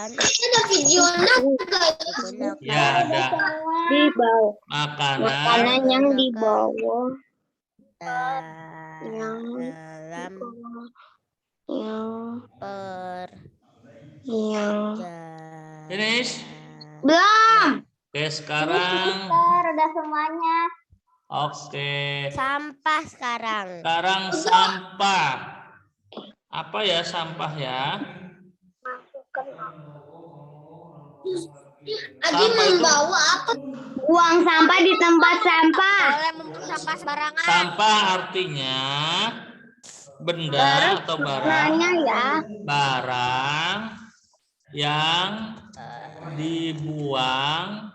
[SPEAKER 3] Ada videonya enggak?
[SPEAKER 1] Ya, ada.
[SPEAKER 2] Dibawa.
[SPEAKER 1] Makanan
[SPEAKER 2] yang dibawa.
[SPEAKER 1] Finish?
[SPEAKER 2] Belum.
[SPEAKER 1] Oke, sekarang.
[SPEAKER 2] Udah semuanya.
[SPEAKER 1] Oke.
[SPEAKER 5] Sampah sekarang.
[SPEAKER 1] Sekarang sampah. Apa ya sampah ya?
[SPEAKER 3] Adi membawa apa?
[SPEAKER 2] Buang sampah di tempat sampah.
[SPEAKER 5] Boleh membuang sampah sembarangan.
[SPEAKER 1] Sampah artinya benda atau barang.
[SPEAKER 2] Ya.
[SPEAKER 1] Barang yang dibuang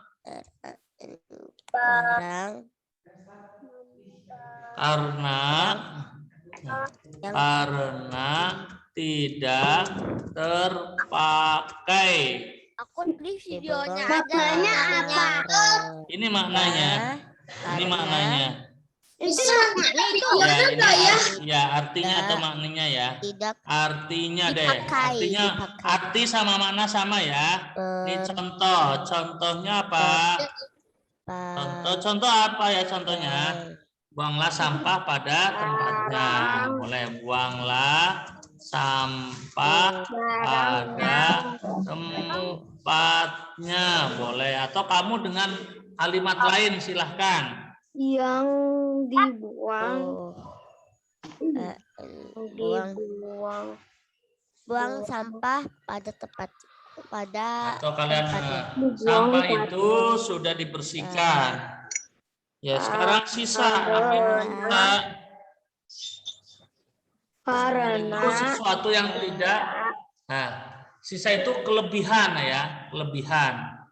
[SPEAKER 1] karena tidak terpakai.
[SPEAKER 5] Aku di videonya
[SPEAKER 2] Maknanya
[SPEAKER 5] ada.
[SPEAKER 2] apa?
[SPEAKER 1] Ini maknanya. Ini maknanya.
[SPEAKER 3] Itu maknanya itu
[SPEAKER 1] Ya,
[SPEAKER 3] gimana
[SPEAKER 1] ini
[SPEAKER 3] Kak ya?
[SPEAKER 1] ya artinya
[SPEAKER 5] Ya.
[SPEAKER 1] atau maknanya ya.
[SPEAKER 5] Tidak
[SPEAKER 1] Artinya deh.
[SPEAKER 5] dipakai.
[SPEAKER 1] Artinya arti sama makna sama ya. Ini contoh. Contohnya apa? Contoh apa ya contohnya? Buanglah sampah pada tempatnya. Boleh buanglah sampah pada tempatnya. Boleh. Atau kamu dengan kalimat lain silahkan.
[SPEAKER 2] Yang dibuang.
[SPEAKER 5] Buang sampah pada tempat
[SPEAKER 1] Atau kalian
[SPEAKER 5] tempatnya.
[SPEAKER 1] sampah itu sudah dibersihkan. Ya sekarang sisa apa yang sisa? Itu sesuatu yang tidak. Nah, sisa itu kelebihan ya, kelebihan.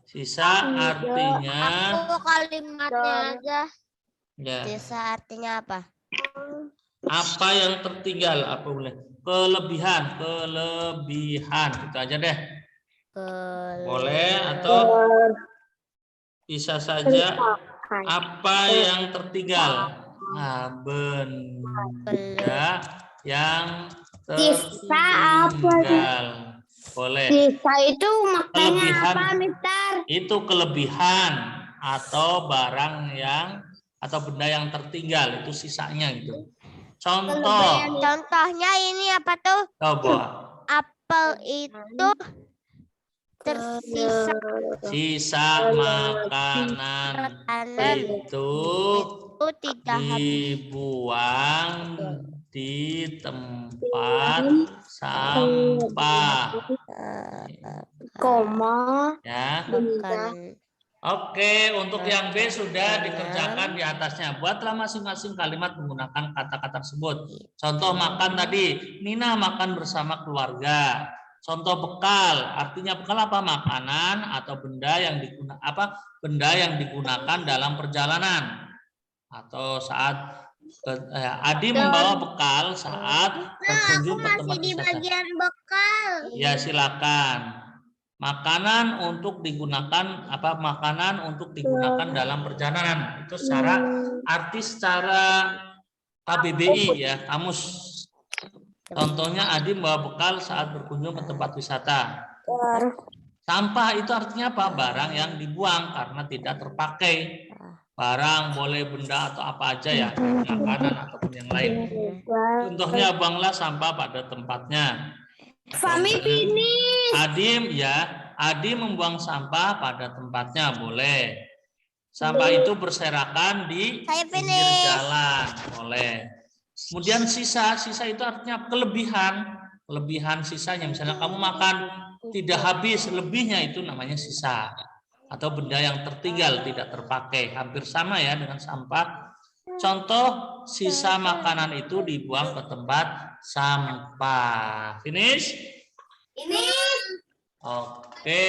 [SPEAKER 1] Sisa artinya
[SPEAKER 5] Aku kalimatnya aja.
[SPEAKER 1] ya.
[SPEAKER 5] Sisa artinya apa?
[SPEAKER 1] Apa yang tertinggal? Apa boleh? Kelebihan, itu aja deh. Boleh atau bisa saja apa yang tertinggal. Nah, benda yang tertinggal. Boleh.
[SPEAKER 2] Sisa itu maknanya
[SPEAKER 1] Kelebihan.
[SPEAKER 2] apa, Mister?
[SPEAKER 1] Itu kelebihan atau barang yang atau benda yang tertinggal itu sisanya gitu. Contoh,
[SPEAKER 5] Contohnya ini apa tuh?
[SPEAKER 1] coba
[SPEAKER 5] Apel itu tersisa
[SPEAKER 1] sisa makanan
[SPEAKER 5] makanan
[SPEAKER 1] itu
[SPEAKER 5] tidak habis.
[SPEAKER 1] dibuang di tempat sampah ya.
[SPEAKER 5] Bukan.
[SPEAKER 1] Oke, untuk yang B sudah dikerjakan di atasnya. Buatlah masing-masing kalimat menggunakan kata-kata tersebut. Contoh makan tadi, Nina makan bersama keluarga. Contoh bekal, artinya bekal apa? Makanan atau benda yang digunakan dalam perjalanan. Atau saat Adi membawa bekal saat berkunjung ke tempat wisata.
[SPEAKER 2] bekal.
[SPEAKER 1] Ya, silakan. Makanan untuk digunakan dalam perjalanan itu secara arti secara KBBI ya, kamus. Contohnya Adi membawa bekal saat berkunjung ke tempat wisata. Sampah itu artinya apa? Barang yang dibuang karena tidak terpakai. Barang boleh benda atau apa aja ya, makanan ataupun yang lain. Contohnya buanglah sampah pada tempatnya.
[SPEAKER 2] Fami finish.
[SPEAKER 1] Adi membuang sampah pada tempatnya, boleh. Sampah itu berserakan di pinggir jalan, boleh. Kemudian sisa itu artinya kelebihan sisanya. Misalnya kamu makan tidak habis, lebihnya itu namanya sisa. Atau benda yang tertinggal tidak terpakai, hampir sama ya dengan sampah. Contoh, sisa makanan itu dibuang ke tempat sampah. Finish?
[SPEAKER 3] Finish.
[SPEAKER 1] Oke.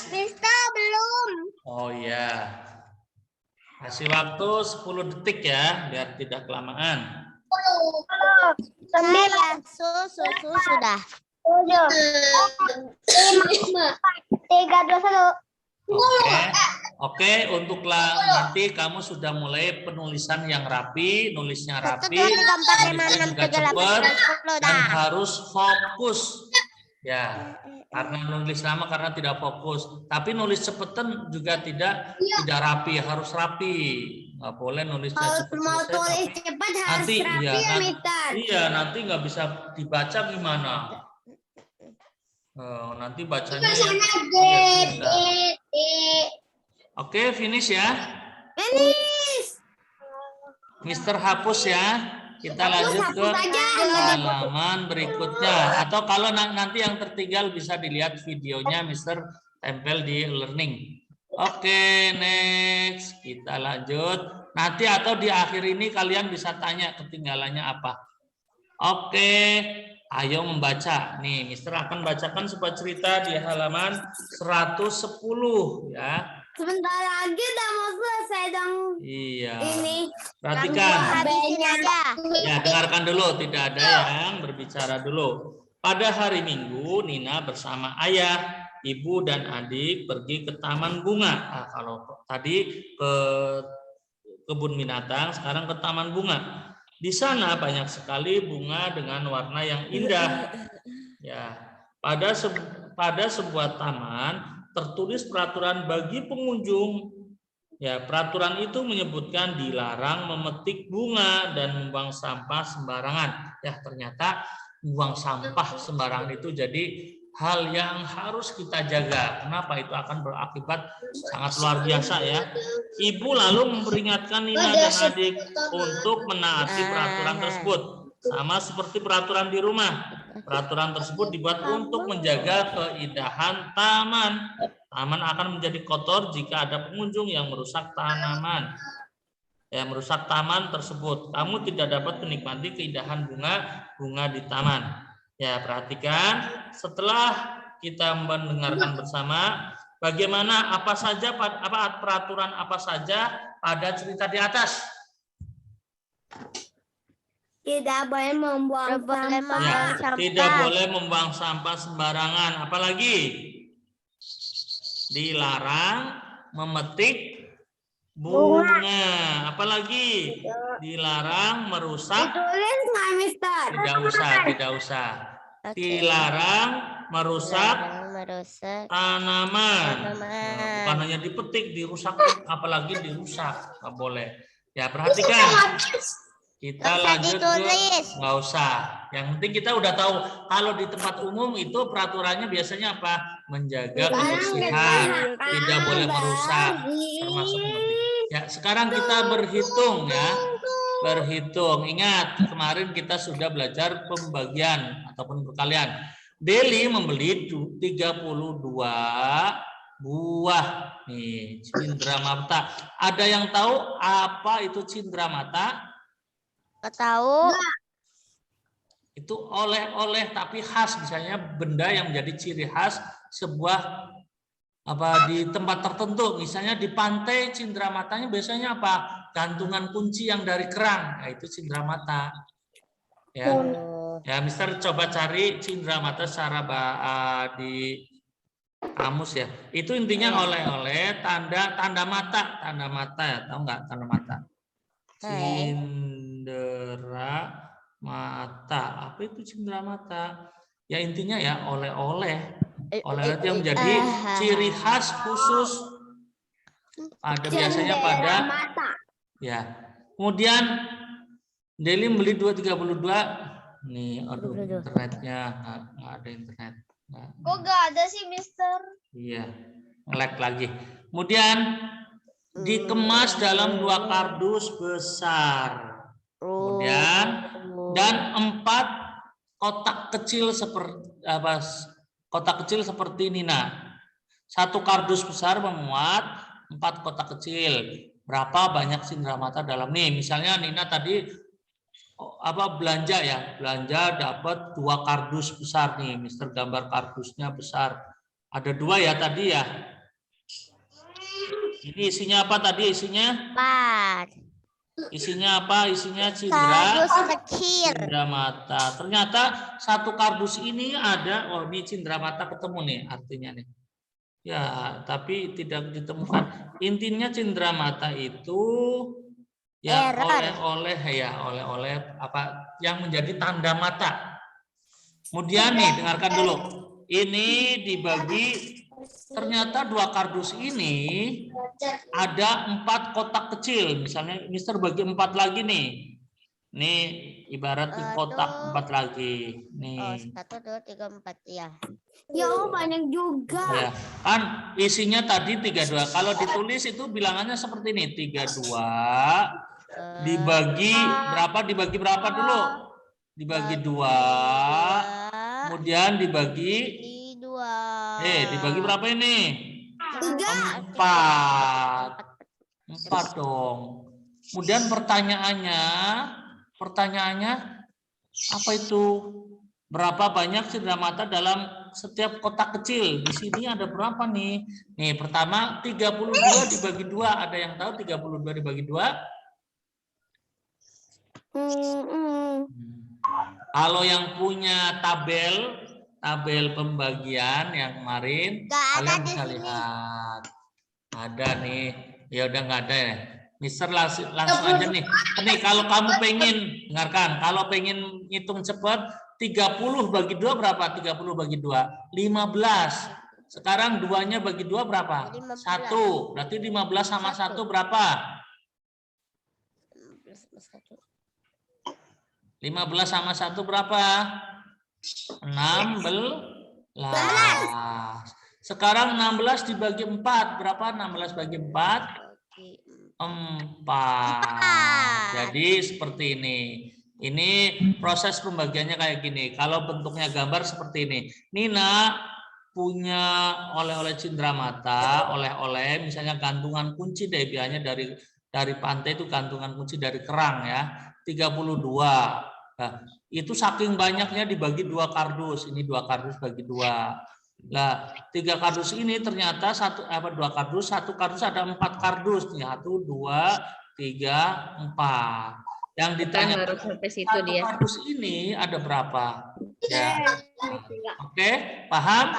[SPEAKER 2] Mister belum.
[SPEAKER 1] Oh ya. Kasih waktu 10 detik ya, biar tidak kelamaan.
[SPEAKER 2] 9.
[SPEAKER 5] Sudah.
[SPEAKER 2] 7. 3, 2, 1.
[SPEAKER 1] Oke, untuk nanti kamu sudah mulai penulisan yang rapi, nulisnya rapi, nulisnya juga cepat, dan harus fokus. Ya, karena nulis lama karena tidak fokus. Tapi nulis cepetan juga tidak rapi, harus rapi. Nggak boleh nulisnya cepat.
[SPEAKER 2] Mau tulis cepat harus
[SPEAKER 1] Nanti
[SPEAKER 2] rapi ya, Mister.
[SPEAKER 1] iya, nanti nggak bisa dibaca gimana? Nanti bacanya Oke, finish ya.
[SPEAKER 2] Finish.
[SPEAKER 1] Mister hapus ya. Kita lanjut ke halaman berikutnya. Atau kalau nanti yang tertinggal bisa dilihat videonya, Mister tempel di learning. Oke, next. Kita lanjut. Nanti atau di akhir ini kalian bisa tanya ketinggalannya apa. Oke, ayo membaca. Nih, Mister akan bacakan sebuah cerita di halaman 110 ya.
[SPEAKER 2] Sebentar lagi udah mau selesai dong.
[SPEAKER 1] Iya.
[SPEAKER 2] Ini.
[SPEAKER 1] Perhatikan.
[SPEAKER 5] Ya,
[SPEAKER 1] dengarkan dulu. Tidak ada yang berbicara dulu. Pada hari Minggu, Nina bersama ayah ibu dan adik pergi ke taman bunga. Nah, kalau tadi ke kebun binatang, sekarang ke taman bunga. Di sana banyak sekali bunga dengan warna yang indah. Ya, pada sebuah taman tertulis peraturan bagi pengunjung. Ya, peraturan itu menyebutkan dilarang memetik bunga dan membuang sampah sembarangan. Ya, ternyata membuang sampah sembarangan itu jadi hal yang harus kita jaga. Kenapa? Itu akan berakibat sangat luar biasa ya. Ibu lalu memperingatkan Nina dan adik untuk menaati peraturan tersebut. Sama seperti peraturan di rumah. Peraturan tersebut dibuat untuk menjaga keindahan taman. Taman akan menjadi kotor jika ada pengunjung yang merusak tanaman. Ya, merusak taman tersebut. Kamu tidak dapat menikmati keindahan bunga di taman. Ya, perhatikan setelah kita mendengarkan bersama bagaimana peraturan apa saja pada cerita di atas.
[SPEAKER 2] Tidak boleh membuang sampah.
[SPEAKER 1] Ya, tidak boleh membuang sampah sembarangan. Apalagi dilarang memetik bunga. Apalagi dilarang merusak.
[SPEAKER 2] Ditulis nggak, Mister?
[SPEAKER 1] Tidak usah. Dilarang merusak tanaman. Nah, bukan hanya dipetik, dirusak, apalagi dirusak. Nggak boleh. Ya, perhatikan. Kita lanjut ke nggak usah. Yang penting kita udah tahu kalau di tempat umum itu peraturannya biasanya apa? Menjaga kebersihan, tidak boleh merusak, termasuk memetik. Ya, sekarang kita berhitung ya. Berhitung. Ingat, kemarin kita sudah belajar pembagian ataupun perkalian. Deli membeli 32 buah nih cindramata. Ada yang tahu apa itu cindramata?
[SPEAKER 5] Tahu.
[SPEAKER 1] Itu oleh-oleh tapi khas, misalnya benda yang menjadi ciri khas sebuah di tempat tertentu, misalnya di pantai cindramatanya biasanya apa? Gantungan kunci yang dari kerang, nah, itu cindramata. Ya, ya, Mister coba cari cindramata secara di kamus ya. Itu intinya oleh-oleh tanda mata ya, tahu nggak tanda mata? Cindramata, apa itu cindramata? Ya intinya ya oleh-oleh yang menjadi ciri khas khusus ada biasanya pada ya. Kemudian Deli beli 232 nih, aduh internetnya nggak ada internet.
[SPEAKER 3] Kok nggak ada sih, Mister?
[SPEAKER 1] Iya, nge-lag lagi. Kemudian dikemas dalam 2 kardus besar. Kemudian dan 4 kotak kecil seperti Nina. 1 kardus besar memuat 4 kotak kecil. Berapa banyak cindramata dalam nih? Misalnya Nina tadi belanja ya, belanja dapat 2 kardus besar nih. Mister gambar kardusnya besar. Ada 2 ya tadi ya. Ini isinya apa tadi? Isinya
[SPEAKER 5] 4.
[SPEAKER 1] Isinya apa? Isinya
[SPEAKER 5] Kardus kecil.
[SPEAKER 1] cindramata. Ternyata 1 kardus ini ada, ini cindramata ketemu nih artinya nih. Ya, tapi tidak ditemukan. Intinya cindramata itu ya oleh-oleh apa yang menjadi tanda mata. Kemudian nih dengarkan dulu. Ini dibagi. Ternyata 2 kardus ini ada 4 kotak kecil. Misalnya Mister bagi 4 lagi nih. Nih ibarat di kotak 4 lagi. Nih.
[SPEAKER 5] 1, 2, 3, 4 ya.
[SPEAKER 2] Ya, banyak juga.
[SPEAKER 1] Ya, kan isinya tadi 32. Kalau ditulis itu bilangannya seperti ini. 32 dibagi berapa? Dibagi berapa dulu? Dibagi 2. Kemudian dibagi
[SPEAKER 5] 2.
[SPEAKER 1] dibagi berapa ini?
[SPEAKER 2] 3.
[SPEAKER 1] 4 dong. Kemudian pertanyaannya apa itu? Berapa banyak cindramata dalam setiap kotak kecil? Di sini ada berapa nih? Nih, pertama 32 dibagi 2. Ada yang tahu 32 dibagi 2? Kalau yang punya tabel tabel pembagian yang kemarin,
[SPEAKER 5] Nggak ada
[SPEAKER 1] kalian
[SPEAKER 5] di
[SPEAKER 1] bisa
[SPEAKER 5] sini.
[SPEAKER 1] lihat. Ada nih. Ya udah nggak ada ya. Mister langsung aja nih. Nih kalau kamu pengen, dengarkan, kalau pengen ngitung cepat, 30 bagi 2 berapa? 30 bagi 2, 15. Sekarang 2-nya bagi 2 berapa?
[SPEAKER 5] 15.
[SPEAKER 1] 1. Berarti 15 sama 1 berapa? 15 sama 1 berapa? 16. Sekarang 16 dibagi 4. Berapa 16 bagi 4? 4. Jadi seperti ini. Ini proses pembagiannya kayak gini. Kalau bentuknya gambar seperti ini. Nina punya oleh-oleh cindramata, oleh-oleh misalnya gantungan kunci deh, biasanya dari pantai itu gantungan kunci dari kerang ya, 32. Nah, itu saking banyaknya dibagi 2 kardus. Ini 2 kardus bagi 2. Nah, 3 kardus ini ternyata 2 kardus, 1 kardus ada 4 kardus nih. 1, 2, 3, 4. Yang ditanya
[SPEAKER 6] Baru sampai situ
[SPEAKER 1] 1
[SPEAKER 6] dia.
[SPEAKER 1] kardus ini ada berapa? Ya. Oke, paham?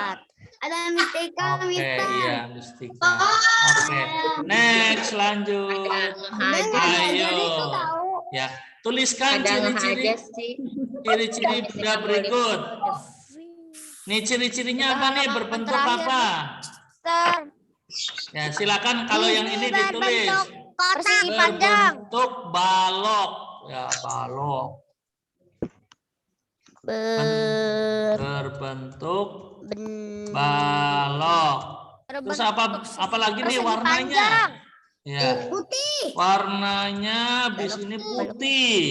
[SPEAKER 2] Ada mistika,
[SPEAKER 1] Oke, iya, mistika. Oke, next lanjut. Ayo. Ya, tuliskan
[SPEAKER 6] Kadang
[SPEAKER 1] ciri-ciri
[SPEAKER 6] aja sih.
[SPEAKER 1] ciri-ciri benda berikut. Nih ciri-cirinya apa nih? Berbentuk apa? Ya, silakan kalau yang ini ditulis.
[SPEAKER 5] Persegi panjang.
[SPEAKER 1] Berbentuk balok. Ya, balok. Berbentuk balok. Terus apa lagi nih warnanya? Ya.
[SPEAKER 2] Putih.
[SPEAKER 1] Warnanya habis ini putih.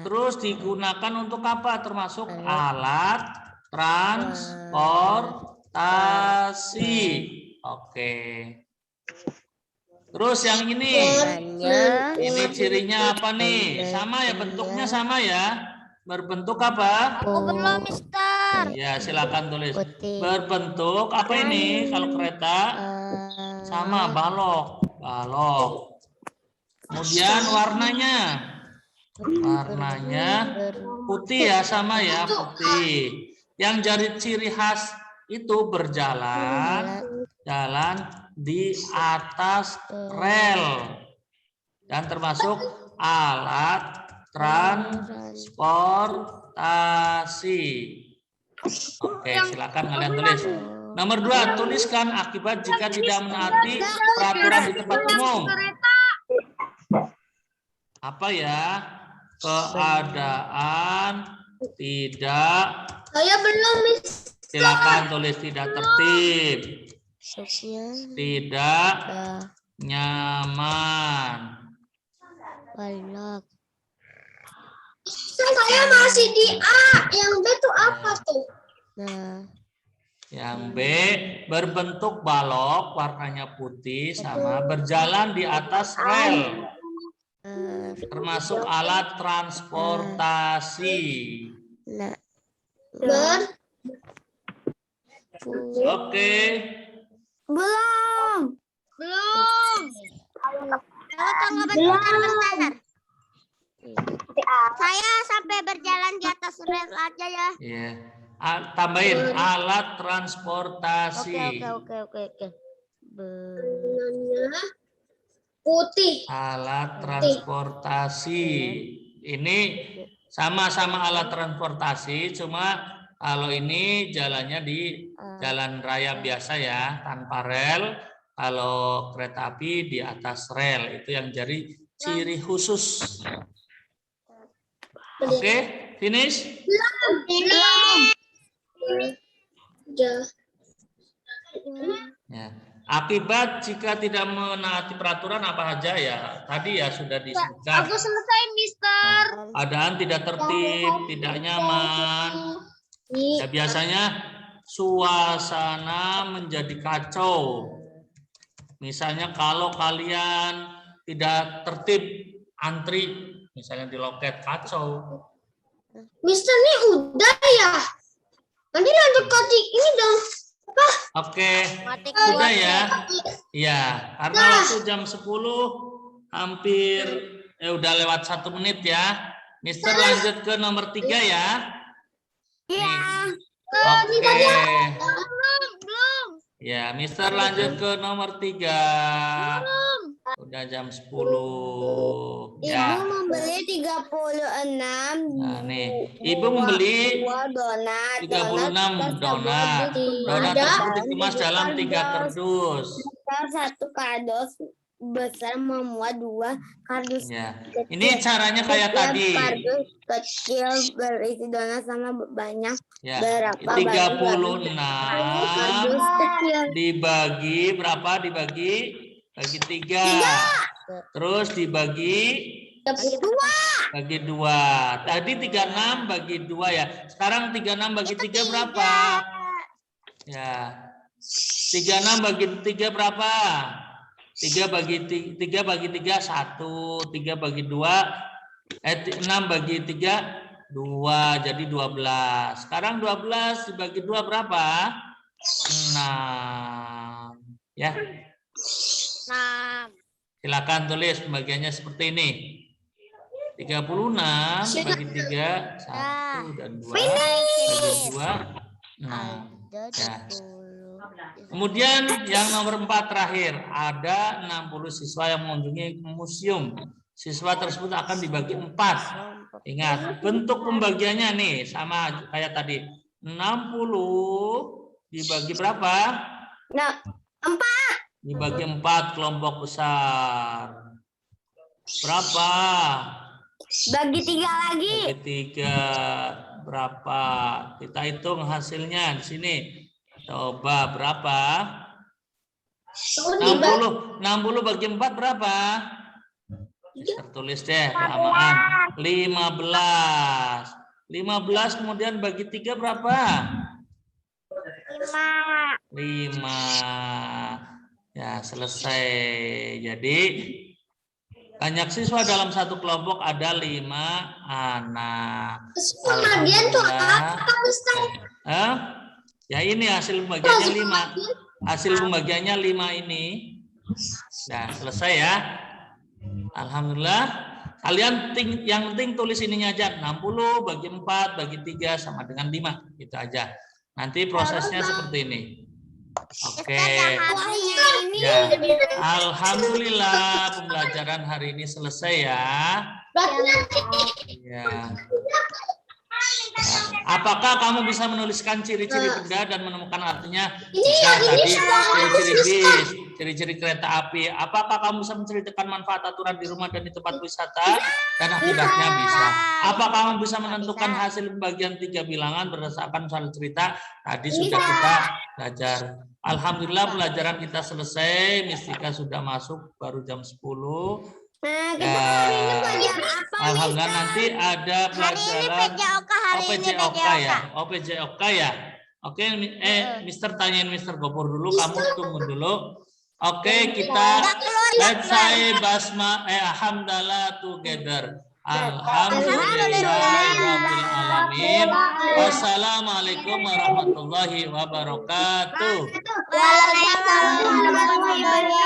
[SPEAKER 1] Terus digunakan untuk apa? Termasuk alat transportasi. Oke. Terus yang ini cirinya apa nih? Sama ya, bentuknya sama ya. Berbentuk apa?
[SPEAKER 5] Aku belum, Mister.
[SPEAKER 1] Ya, silakan tulis.
[SPEAKER 5] Putih.
[SPEAKER 1] Berbentuk apa ini? Kalau kereta sama balok, balok. Kemudian warnanya putih ya, sama ya, putih. Yang jadi ciri khas itu jalan di atas rel dan termasuk alat transportasi. Oke, silakan kalian tulis. Nomor 2, tuliskan akibat jika tidak menaati peraturan di tempat umum. Apa ya? Keadaan tidak.
[SPEAKER 3] Saya belum, Miss.
[SPEAKER 1] Silakan tulis tidak tertib. Tidak nyaman.
[SPEAKER 5] Balok.
[SPEAKER 3] Saya masih di A. Yang B tuh apa tuh?
[SPEAKER 1] Yang B, berbentuk balok, warnanya putih, sama berjalan di atas rel, termasuk alat transportasi. Oke.
[SPEAKER 2] Belum.
[SPEAKER 5] Tunggu bentar. Saya sampai berjalan di atas rel aja ya.
[SPEAKER 1] Iya. Tambahin alat transportasi.
[SPEAKER 5] Oke.
[SPEAKER 3] Putih.
[SPEAKER 1] Alat transportasi. Ini sama-sama alat transportasi, cuma kalau ini jalannya di jalan raya biasa ya, tanpa rel. Kalau kereta api di atas rel, itu yang jadi ciri khusus. Oke, finish? Ya. Akibat jika tidak menaati peraturan apa aja ya? Tadi ya sudah disebutkan.
[SPEAKER 3] Aku selesai, Mister.
[SPEAKER 1] Keadaan tidak tertib, tidak nyaman. Ya, biasanya suasana menjadi kacau. Misalnya kalau kalian tidak tertib antri, misalnya di loket, kacau.
[SPEAKER 3] Mister, ini udah ya? Nanti lanjut ke ini dong. Apa?
[SPEAKER 1] Oke, sudah ya. Ya, karena waktu jam 10 hampir udah lewat 1 menit ya. Mister lanjut ke nomor 3 ya.
[SPEAKER 5] Iya.
[SPEAKER 1] Oke.
[SPEAKER 3] Belum.
[SPEAKER 1] Ya, Mister lanjut ke nomor 3. Udah jam 10.
[SPEAKER 3] Ibu
[SPEAKER 1] Ya.
[SPEAKER 3] membeli 36.
[SPEAKER 1] Nah, nih, Ibu membeli
[SPEAKER 3] Buah donat.
[SPEAKER 1] 36 donat. Donat tersebut dikemas dalam 3 kardus.
[SPEAKER 3] Satu kardus besar memuat 2 kardus
[SPEAKER 1] Ya. Ini caranya kayak tadi.
[SPEAKER 3] Kardus kecil berisi donat sama banyak.
[SPEAKER 1] Ya.
[SPEAKER 3] Berapa
[SPEAKER 1] 36
[SPEAKER 3] kardus kecil.
[SPEAKER 1] dibagi berapa? Dibagi 3. Terus dibagi 2. Tadi 36 bagi 2 ya. Sekarang 36 bagi 3 berapa? Ya. 36 bagi 3 berapa? 3 bagi 3 1. 3 bagi 2 6 bagi 3 2, jadi 12. Sekarang 12 dibagi 2 berapa? 6. Ya.
[SPEAKER 5] 6.
[SPEAKER 1] Silakan tulis pembagiannya seperti ini. 36 bagi 3 1 dan 2 bagi 2 6. Ya. Kemudian yang nomor 4 terakhir, ada 60 siswa yang mengunjungi museum. Siswa tersebut akan dibagi 4. Ingat, bentuk pembagiannya nih sama kayak tadi. 60 dibagi berapa?
[SPEAKER 3] Nah, 4.
[SPEAKER 1] Dibagi 4 kelompok besar. Berapa?
[SPEAKER 3] Bagi 3 lagi.
[SPEAKER 1] Bagi 3 berapa? Kita hitung hasilnya di sini. Coba berapa? 60 bagi 4 berapa? Tertulis deh kelamaan. 15. 15 kemudian bagi 3 berapa? 5. Ya, selesai. Jadi banyak siswa dalam satu kelompok ada 5 anak.
[SPEAKER 3] Pembagian tuh apa, Ustaz?
[SPEAKER 1] Ya ini hasil pembagiannya 5. Hasil pembagiannya 5 ini. Nah, selesai ya. Alhamdulillah. Kalian yang penting tulis ininya aja. 60 bagi 4 bagi 3 sama dengan 5. Gitu aja. Nanti prosesnya seperti ini. Oke. Ya. Alhamdulillah pembelajaran hari ini selesai ya. Ya. Apakah kamu bisa menuliskan ciri-ciri benda dan menemukan artinya? Bisa tadi ciri-ciri bis, ciri-ciri kereta api. Apakah kamu bisa menceritakan manfaat aturan di rumah dan di tempat wisata dan akibatnya? Bisa. Apakah kamu bisa menentukan hasil pembagian 3 bilangan berdasarkan soal cerita? Tadi sudah kita belajar. Alhamdulillah pelajaran kita selesai. Mistika sudah masuk baru jam 10. Alhamdulillah nanti ada pelajaran OPJOK ya. OPJOK ya. Oke, Mister tanyain Mister Gopur dulu, kamu tunggu dulu. Oke, kita let's say basma hamdalah together. Alhamdulillahirabbil alamin. Wassalamualaikum warahmatullahi wabarakatuh.
[SPEAKER 2] Waalaikumsalam warahmatullahi wabarakatuh.